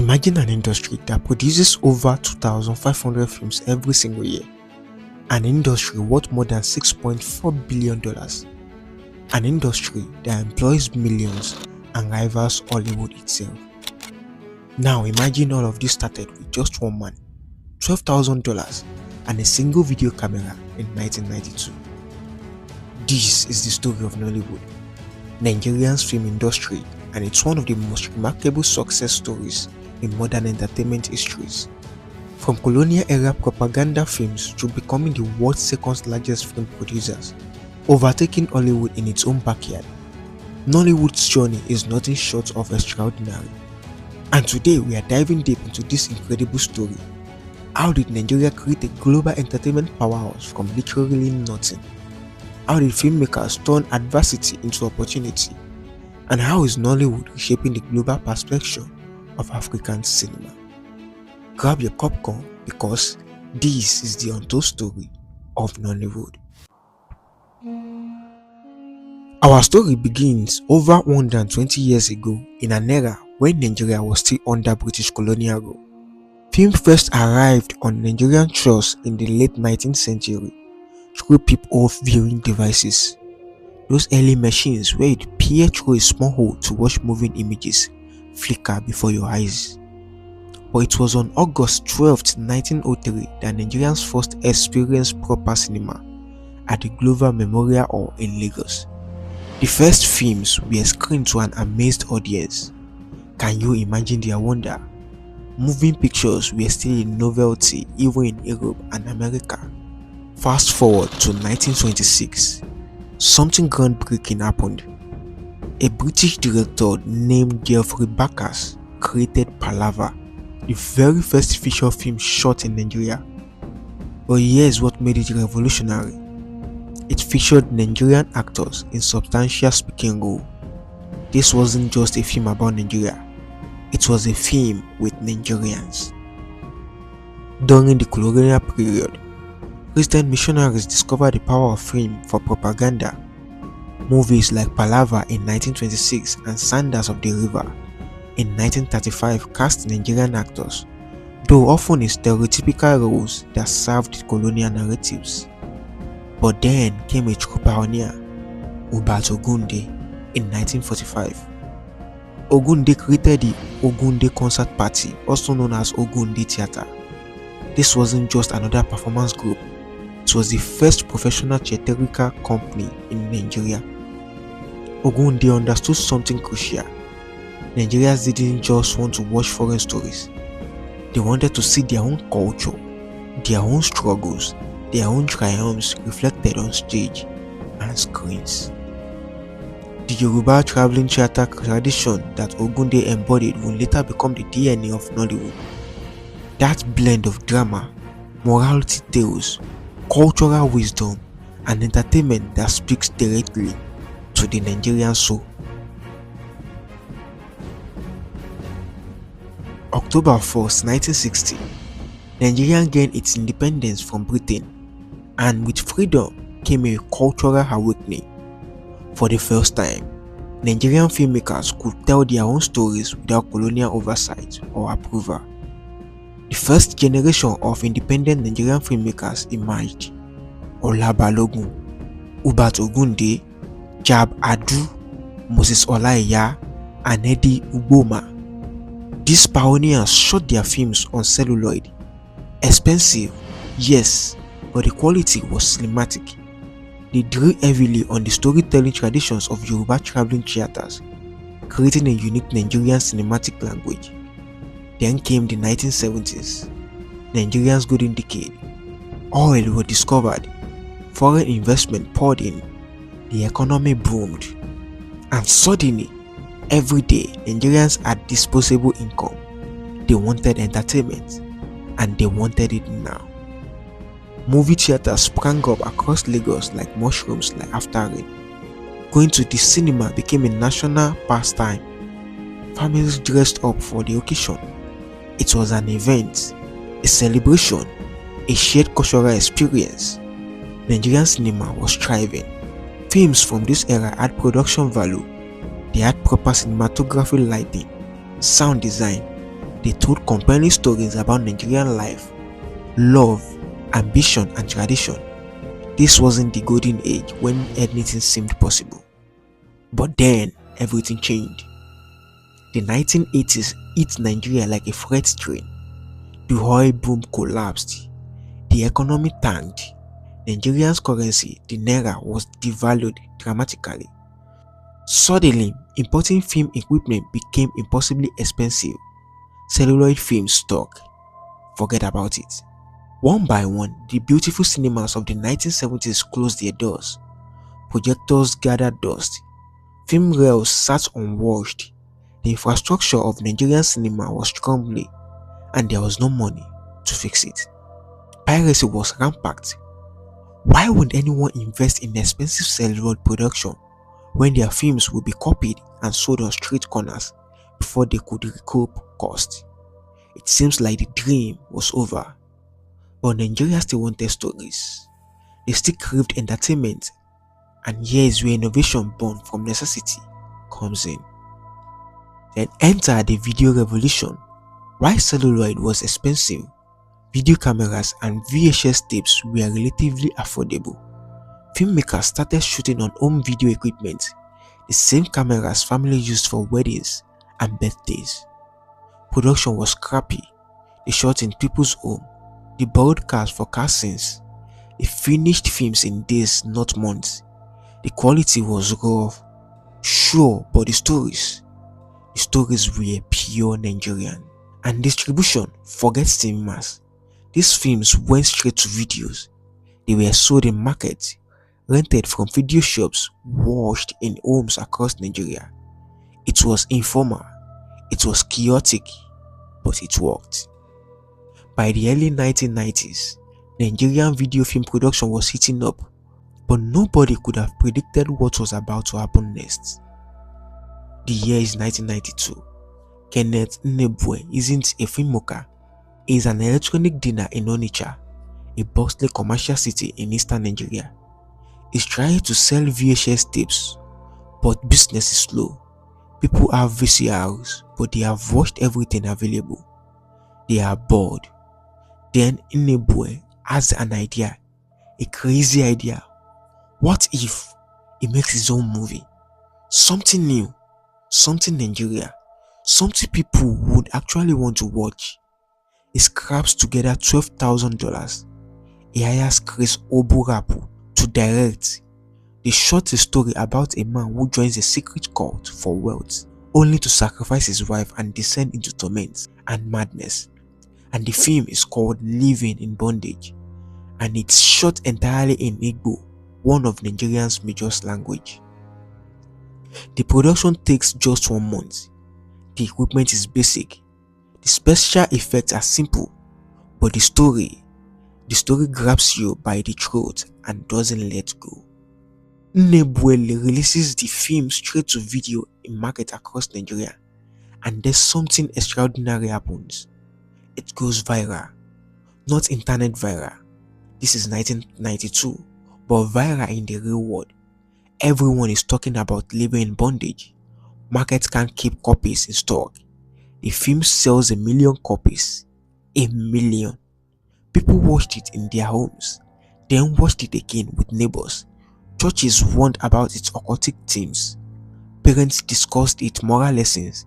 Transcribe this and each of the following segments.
Imagine an industry that produces over 2,500 films every single year. An industry worth more than $6.4 billion. An industry that employs millions and rivals Hollywood itself. Now imagine all of this started with just one man, $12,000 and a single video camera in 1992. This is the story of Nollywood, Nigerian's film industry, and it's one of the most remarkable success stories in modern entertainment histories. From colonial era propaganda films to becoming the world's second largest film producers, overtaking Hollywood in its own backyard, Nollywood's journey is nothing short of extraordinary. And today we are diving deep into this incredible story. How did Nigeria create a global entertainment powerhouse from literally nothing? How did filmmakers turn adversity into opportunity? And how is Nollywood reshaping the global perception of African cinema? Grab your popcorn because this is the untold story of Nollywood. Our story begins over 120 years ago in an era when Nigeria was still under British colonial rule. Film first arrived on Nigerian shores in the late 19th century through peep-off viewing devices. Those early machines where you'd peer through a small hole to watch moving images flicker before your eyes. But it was on August 12, 1903 that Nigerians first experienced proper cinema at the Glover Memorial Hall in Lagos. The first films were screened to an amazed audience. Can you imagine their wonder? Moving pictures were still a novelty even in Europe and America. Fast forward to 1926, something groundbreaking happened. A British director named Geoffrey Backus created Palaver, the very first feature film shot in Nigeria. But here's what made it revolutionary. It featured Nigerian actors in substantial speaking role. This wasn't just a film about Nigeria, it was a film with Nigerians. During the colonial period, Christian missionaries discovered the power of film for propaganda. Movies like Palaver in 1926 and Sanders of the River in 1935 cast Nigerian actors, though often in stereotypical roles that served colonial narratives. But then came a true pioneer, Ogunde, in 1945. Ogunde created the Ogunde Concert Party, also known as Ogunde Theatre. This wasn't just another performance group, it was the first professional theatrical company in Nigeria. Ogunde understood something crucial. Nigerians didn't just want to watch foreign stories, they wanted to see their own culture, their own struggles, their own triumphs reflected on stage and screens. The Yoruba traveling theatre tradition that Ogunde embodied would later become the DNA of Nollywood. That blend of drama, morality tales, cultural wisdom, and entertainment that speaks directly to the Nigerian soul. October 1st, 1960, Nigeria gained its independence from Britain, and with freedom came a cultural awakening. For the first time, Nigerian filmmakers could tell their own stories without colonial oversight or approval. The first generation of independent Nigerian filmmakers emerged: Ola Balogun, Ubat Ogunde, Jab Adu, Moses Olaiya, and Eddie Ugboma. These pioneers shot their films on celluloid. Expensive, yes, but the quality was cinematic. They drew heavily on the storytelling traditions of Yoruba traveling theatres, creating a unique Nigerian cinematic language. Then came the 1970s, Nigeria's golden decade. Oil was discovered, foreign investment poured in, the economy boomed, and suddenly, every day Nigerians had disposable income. They wanted entertainment, and they wanted it now. Movie theaters sprang up across Lagos like mushrooms after rain. Going to the cinema became a national pastime. Families dressed up for the occasion. It was an event, a celebration, a shared cultural experience. Nigerian cinema was thriving. Films from this era had production value. They had proper cinematography, lighting, sound design, They told compelling stories about Nigerian life, love, ambition, and tradition. This wasn't the golden age when anything seemed possible. But then, everything changed. The 1980s hit Nigeria like a freight train. The oil boom collapsed. The economy tanked. Nigeria's currency, the naira, was devalued dramatically. Suddenly, importing film equipment became impossibly expensive. Celluloid film stock, forget about it. One by one, the beautiful cinemas of the 1970s closed their doors. Projectors gathered dust. Film reels sat unwashed. The infrastructure of Nigerian cinema was crumbling, and there was no money to fix it. Piracy was rampant. Why would anyone invest in expensive celluloid production when their films would be copied and sold on street corners before they could recoup cost? It seems like the dream was over. But Nigeria still wanted stories. They still craved entertainment, and here is where innovation born from necessity comes in. Then enter the video revolution. While celluloid was expensive, video cameras and VHS tapes were relatively affordable. Filmmakers started shooting on home video equipment, the same cameras families used for weddings and birthdays. Production was crappy. They shot in people's home. They borrowed cars for car scenes. They finished films in days, not months. The quality was rough, sure, but the stories were pure Nigerian. And distribution, forget cinemas. These films went straight to videos. They were sold in markets, rented from video shops, watched in homes across Nigeria. It was informal, it was chaotic, but it worked. By the early 1990s, Nigerian video film production was heating up, but nobody could have predicted what was about to happen next. The year is 1992. Kenneth Nnebue isn't a filmmaker. He is an electronic dealer in Onitsha, a bustling commercial city in eastern Nigeria. He's trying to sell VHS tapes, but business is slow. People have VCRs, but they have watched everything available. They are bored. Then Nnebue has an idea, a crazy idea. What if he makes his own movie? Something new, something Nigeria, something people would actually want to watch. He scraps together $12,000. He hires Chris Oburapu to direct. They shot a story about a man who joins a secret cult for wealth, only to sacrifice his wife and descend into torment and madness. And the film is called Living in Bondage, and it's shot entirely in Igbo, one of Nigerian's major language. The production takes just 1 month. The equipment is basic. The special effects are simple, but the story grabs you by the throat and doesn't let go. Nnebue releases the film straight to video in market across Nigeria, and there's something extraordinary happens. It goes viral. Not internet viral. This is 1992, but viral in the real world. Everyone is talking about living in bondage. Markets can't keep copies in stock. The film sells 1 million copies. 1 million. People watched it in their homes, then watched it again with neighbors. Churches warned about its occultic themes. Parents discussed its moral lessons.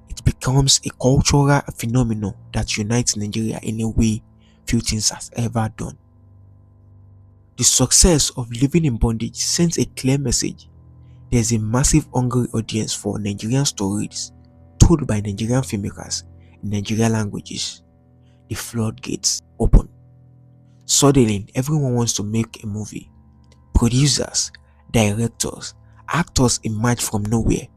It becomes a cultural phenomenon that unites Nigeria in a way few things has ever done. The success of Living in Bondage sends a clear message. There's a massive hungry audience for Nigerian stories told by Nigerian filmmakers in Nigerian languages. The floodgates open. Suddenly, everyone wants to make a movie. Producers, directors, actors emerge from nowhere.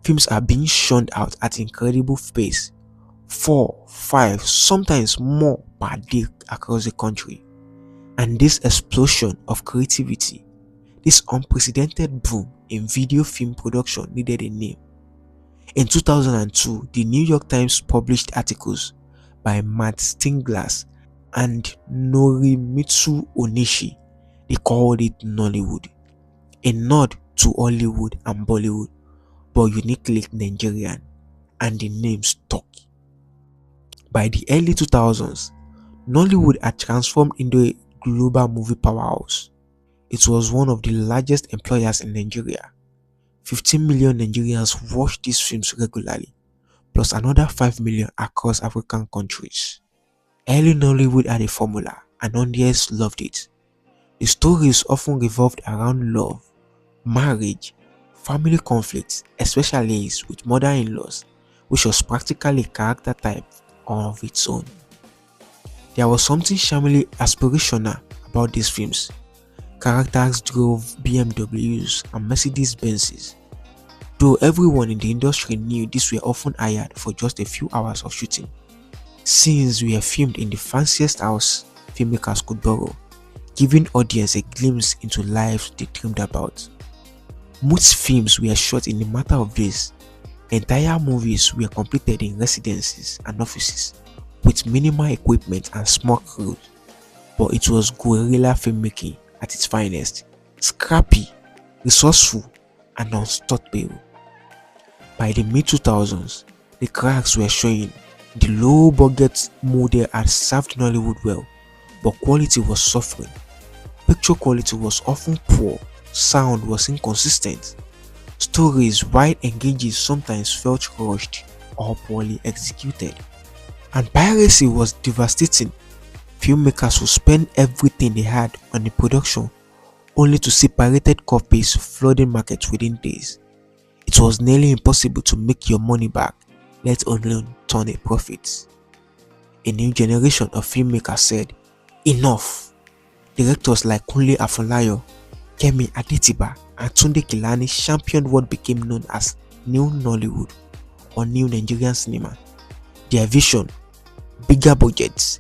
Films are being churned out at incredible pace, 4, 5, sometimes more per day across the country. And this explosion of creativity, this unprecedented boom in video film production needed a name. In 2002, the New York Times published articles by Matt Stinglass and Norimitsu Onishi. They called it Nollywood, a nod to Hollywood and Bollywood, but uniquely Nigerian, and the name stuck. By the early 2000s, Nollywood had transformed into a global movie powerhouse. It was one of the largest employers in Nigeria. 15 million Nigerians watch these films regularly, plus another 5 million across African countries. Early Nollywood had a formula, and audience loved it. The stories often revolved around love, marriage, family conflicts, especially with mother-in-laws, which was practically a character type of its own. There was something charmingly aspirational about these films. Characters drove BMWs and Mercedes-Benzes, though everyone in the industry knew these were often hired for just a few hours of shooting. Scenes were filmed in the fanciest house filmmakers could borrow, giving audience a glimpse into lives they dreamed about. Most films were shot in a matter of days. Entire movies were completed in residences and offices, with minimal equipment and small crews. But it was guerrilla filmmaking at its finest, scrappy, resourceful, and unstoppable. By the mid-2000s, the cracks were showing. The low-budget model had served Nollywood well, but quality was suffering. Picture quality was often poor, sound was inconsistent, stories, while engaging, sometimes felt rushed or poorly executed, and piracy was devastating. Filmmakers would spend everything they had on the production only to see pirated copies flooding markets within days. It was nearly impossible to make your money back, let alone turn a profit. A new generation of filmmakers said, "Enough." Directors like Kunle Afolayo, Kemi Adetiba, and Tunde Kilani championed what became known as New Nollywood or New Nigerian cinema. Their vision: bigger budgets,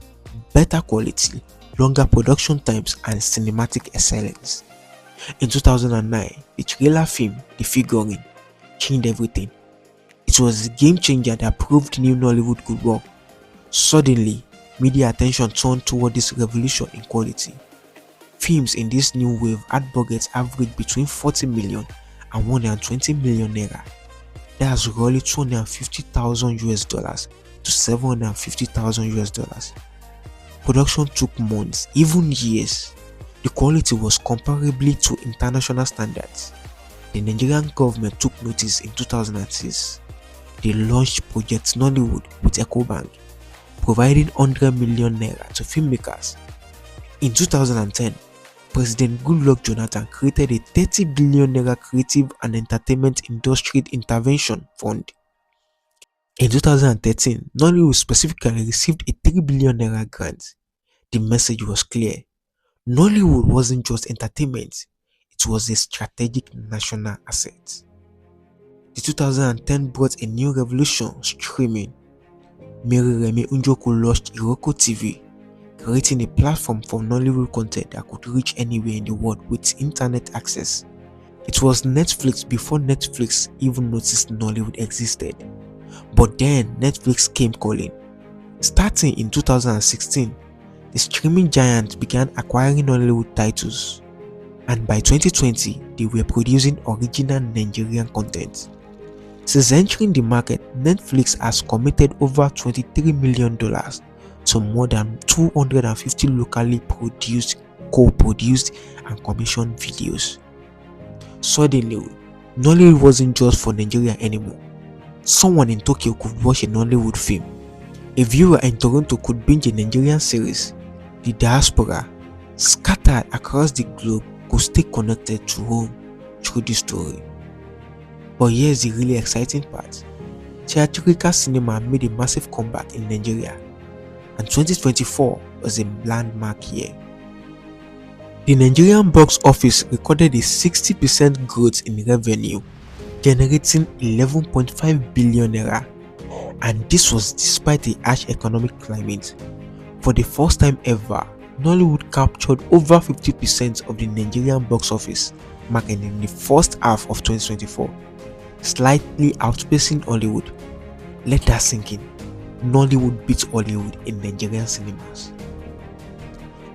better quality, longer production times, and cinematic excellence. In 2009, the thriller film The Figurine changed everything. It was a game changer that proved New Nollywood could work. Suddenly, media attention turned toward this revolution in quality. Films in this new wave had budgets averaged between 40 million and 120 million naira. That's roughly $250,000 to $750,000. Production took months, even years. The quality was comparably to international standards. The Nigerian government took notice in 2006. They launched Project Nollywood with EcoBank, providing 100 million naira to filmmakers. In 2010, President Goodluck Jonathan created a 30 billion naira creative and entertainment industry intervention fund. In 2013, Nollywood specifically received a 3 billion naira grant. The message was clear. Nollywood wasn't just entertainment, it was a strategic national asset. The 2010 brought a new revolution: streaming. Mary Remi Unjoku launched Iroko TV, creating a platform for Nollywood content that could reach anywhere in the world with internet access. It was Netflix before Netflix even noticed Nollywood existed. But then Netflix came calling. Starting in 2016, the streaming giant began acquiring Nollywood titles, and by 2020, they were producing original Nigerian content. Since entering the market, Netflix has committed over $23 million to more than 250 locally produced, co-produced, and commissioned videos. Suddenly, Nollywood wasn't just for Nigeria anymore. Someone in Tokyo could watch a Nollywood film. A viewer in Toronto could binge a Nigerian series. The diaspora, scattered across the globe, could stay connected to home through this story. But here's the really exciting part. Theatrical cinema made a massive comeback in Nigeria, and 2024 was a landmark year. The Nigerian box office recorded a 60% growth in revenue, generating 11.5 billion naira, and this was despite the harsh economic climate. For the first time ever, Nollywood captured over 50% of the Nigerian box office market in the first half of 2024, slightly outpacing Hollywood. Let that sink in. Nollywood beat Hollywood in Nigerian cinemas.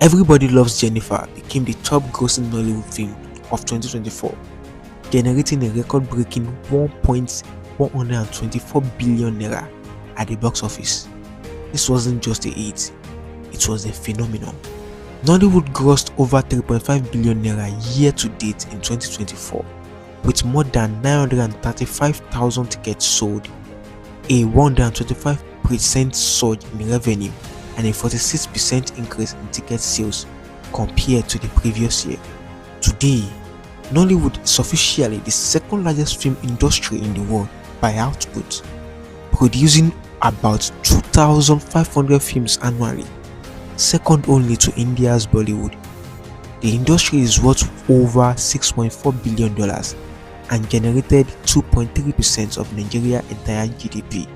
Everybody Loves Jennifer became the top grossing Nollywood film of 2024, generating a record-breaking 1.124 billion naira at the box office. This wasn't just a hit, it was a phenomenon. Nollywood grossed over 3.5 billion naira year to date in 2024, with more than 935,000 tickets sold, a 125% surge in revenue, and a 46% increase in ticket sales compared to the previous year. Today, Nollywood is officially the second largest film industry in the world by output, producing about 2,500 films annually, second only to India's Bollywood. The industry is worth over $6.4 billion and generated 2.3% of Nigeria's entire GDP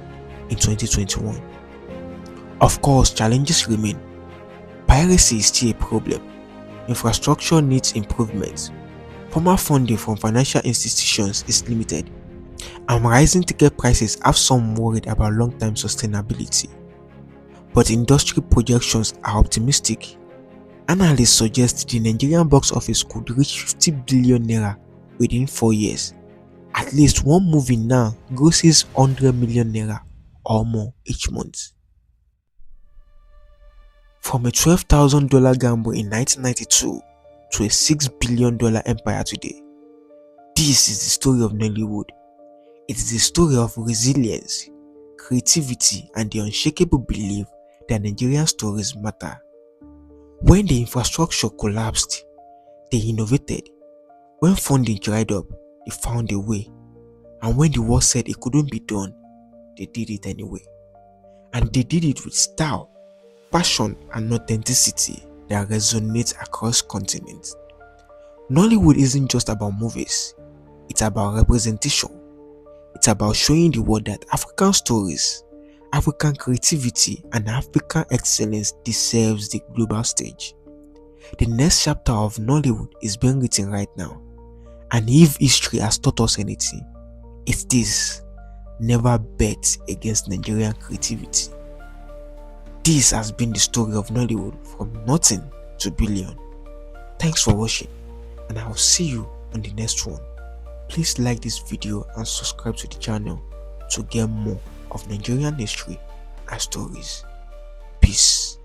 in 2021. Of course, challenges remain. Piracy is still a problem. Infrastructure needs improvements. Formal funding from financial institutions is limited, and rising ticket prices have some worried about long-term sustainability. But industry projections are optimistic. Analysts suggest the Nigerian box office could reach 50 billion naira within 4 years. At least one movie now grosses 100 million naira or more each month. From a $12,000 gamble in 1992 to a $6 billion empire today, this is the story of Nollywood. It is the story of resilience, creativity, and the unshakable belief that Nigerian stories matter. When the infrastructure collapsed, they innovated. When funding dried up, they found a way. And when the world said it couldn't be done, they did it anyway. And they did it with style, passion, and authenticity that resonates across continents. Nollywood isn't just about movies, it's about representation. It's about showing the world that African stories, African creativity, and African excellence deserves the global stage. The next chapter of Nollywood is being written right now, and if history has taught us anything, it's this: never bet against Nigerian creativity. This has been the story of Nollywood from nothing to billion. Thanks for watching, and I will see you on the next one. Please like this video and subscribe to the channel to get more of Nigerian history and stories. Peace.